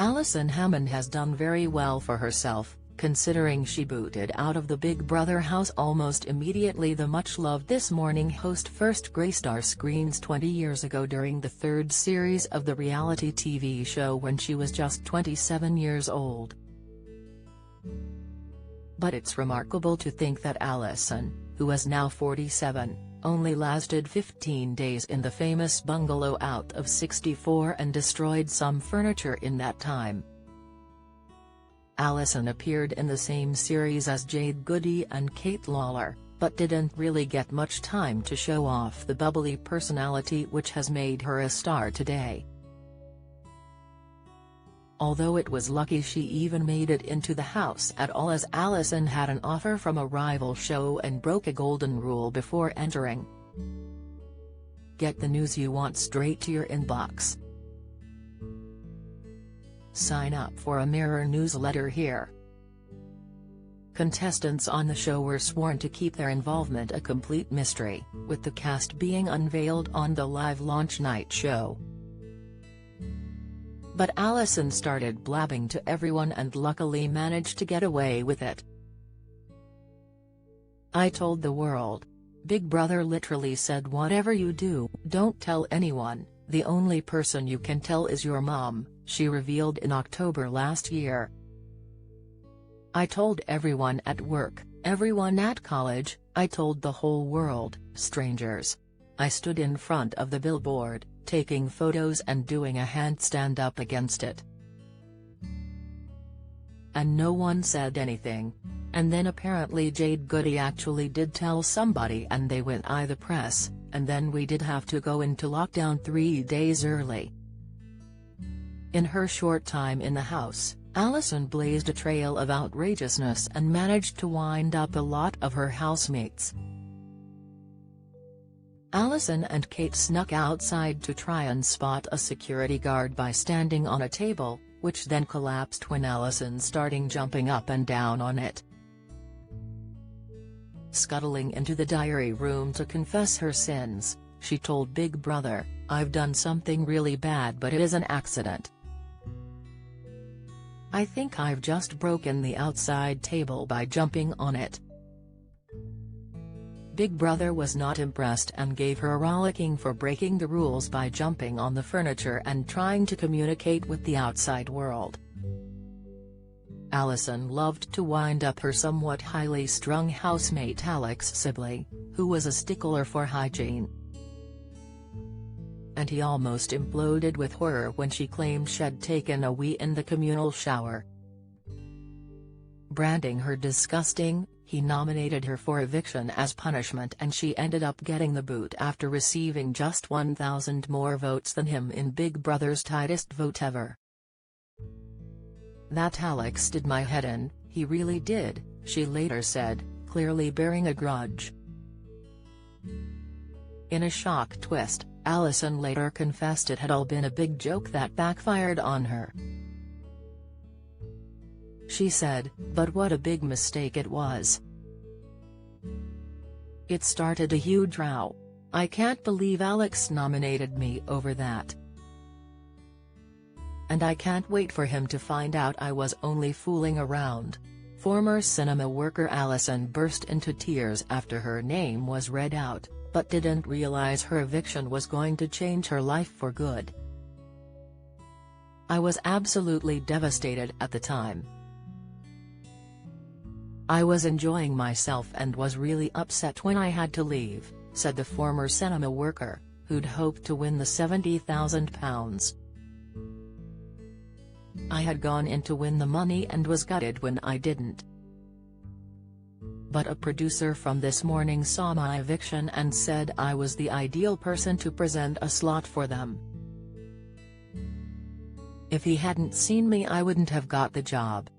Alison Hammond has done very well for herself, considering she booted out of the Big Brother house almost immediately. The much-loved This Morning host first graced our screens 20 years ago during the third series of the reality TV show when she was just 27 years old. But it's remarkable to think that Alison, who is now 47, only lasted 15 days in the famous bungalow out of 64 and destroyed some furniture in that time. Alison appeared in the same series as Jade Goody and Kate Lawler, but didn't really get much time to show off the bubbly personality which has made her a star today. Although it was lucky she even made it into the house at all, as Alison had an offer from a rival show and broke a golden rule before entering. Get the news you want straight to your inbox. Sign up for a Mirror newsletter here. Contestants on the show were sworn to keep their involvement a complete mystery, with the cast being unveiled on the live launch night show. But Alison started blabbing to everyone and luckily managed to get away with it. "I told the world. Big Brother literally said whatever you do, don't tell anyone, the only person you can tell is your mom," she revealed in October last year. "I told everyone at work, everyone at college, I told the whole world, strangers. I stood in front of the billboard, taking photos and doing a handstand up against it. And no one said anything. And then apparently Jade Goody actually did tell somebody and they went the press, and then we did have to go into lockdown 3 days early." In her short time in the house, Alison blazed a trail of outrageousness and managed to wind up a lot of her housemates. Alison and Kate snuck outside to try and spot a security guard by standing on a table, which then collapsed when Alison started jumping up and down on it. Scuttling into the diary room to confess her sins, she told Big Brother, "I've done something really bad, but it is an accident. I think I've just broken the outside table by jumping on it." Big Brother was not impressed and gave her a rollicking for breaking the rules by jumping on the furniture and trying to communicate with the outside world. Alison loved to wind up her somewhat highly strung housemate Alex Sibley, who was a stickler for hygiene. And he almost imploded with horror when she claimed she'd taken a wee in the communal shower. Branding her disgusting, he nominated her for eviction as punishment, and she ended up getting the boot after receiving just 1,000 more votes than him in Big Brother's tightest vote ever. "That Alex did my head in, he really did," she later said, clearly bearing a grudge. In a shock twist, Alison later confessed it had all been a big joke that backfired on her. She said, "But what a big mistake it was. It started a huge row. I can't believe Alex nominated me over that. And I can't wait for him to find out I was only fooling around." Former cinema worker Alison burst into tears after her name was read out, but didn't realize her eviction was going to change her life for good. "I was absolutely devastated at the time. I was enjoying myself and was really upset when I had to leave," said the former cinema worker, who'd hoped to win the £70,000. "I had gone in to win the money and was gutted when I didn't. But a producer from This Morning saw my eviction and said I was the ideal person to present a slot for them. If he hadn't seen me, I wouldn't have got the job.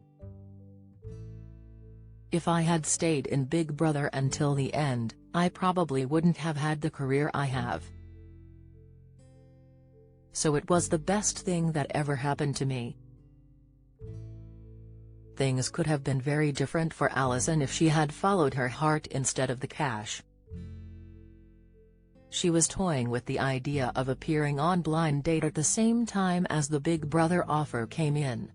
If I had stayed in Big Brother until the end, I probably wouldn't have had the career I have. So it was the best thing that ever happened to me." Things could have been very different for Alison if she had followed her heart instead of the cash. she was toying with the idea of appearing on Blind Date at the same time as the Big Brother offer came in.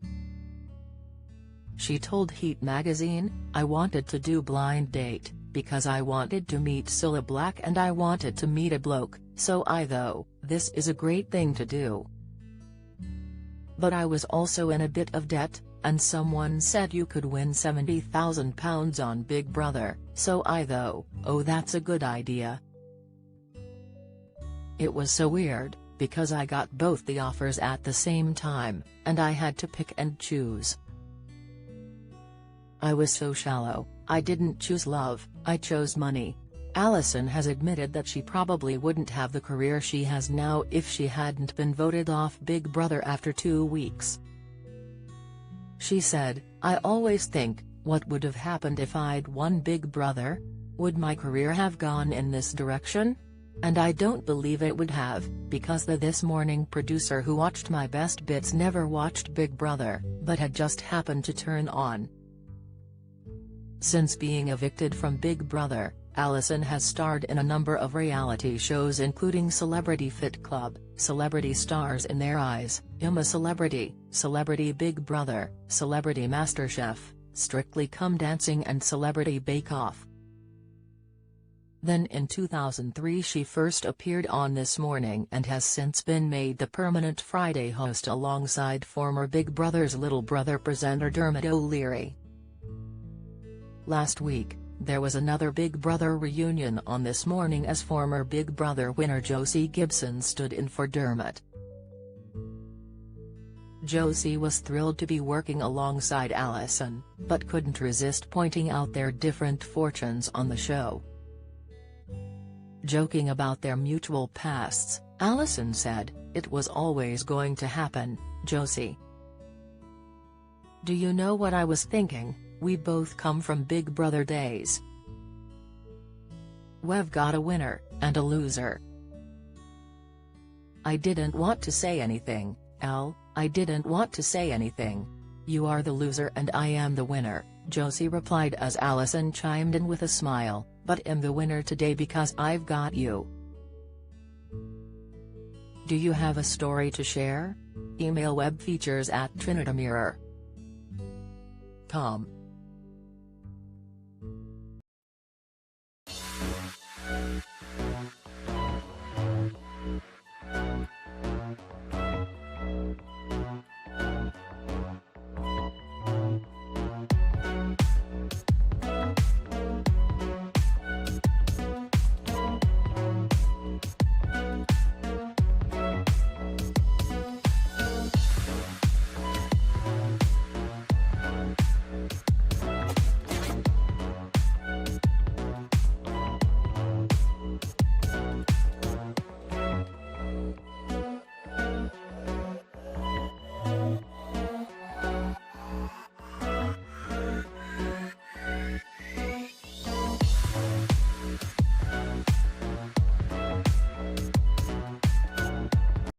She told Heat magazine, "I wanted to do Blind Date, because I wanted to meet Cilla Black and I wanted to meet a bloke, so I thought, this is a great thing to do. But I was also in a bit of debt, and someone said you could win £70,000 on Big Brother, so I thought, oh, that's a good idea." It was so weird, because I got both the offers at the same time, and I had to pick and choose. I was so shallow, I didn't choose love, I chose money. Alison has admitted that she probably wouldn't have the career she has now if she hadn't been voted off Big Brother after 2 weeks. She said, "I always think, what would have happened if I'd won Big Brother? Would my career have gone in this direction? And I don't believe it would have, because the This Morning producer who watched my best bits never watched Big Brother, but had just happened to turn on." Since being evicted from Big Brother, Alison has starred in a number of reality shows including Celebrity Fit Club, Celebrity Stars in Their Eyes, I'm a Celebrity, Celebrity Big Brother, Celebrity MasterChef, Strictly Come Dancing and Celebrity Bake Off. Then in 2003 she first appeared on This Morning and has since been made the permanent Friday host alongside former Big Brother's little brother presenter Dermot O'Leary. Last week, there was another Big Brother reunion on This Morning as former Big Brother winner Josie Gibson stood in for Dermot. Josie was thrilled to be working alongside Alison, but couldn't resist pointing out their different fortunes on the show. Joking about their mutual pasts, Alison said, "It was always going to happen, Josie. Do you know what I was thinking? We both come from Big Brother days. We've got a winner, and a loser." "I didn't want to say anything, Al, I didn't want to say anything. You are the loser and I am the winner," Josie replied as Alison chimed in with a smile, "But I'm the winner today because I've got you." Do you have a story to share? Email webfeatures@trinitymirror.com.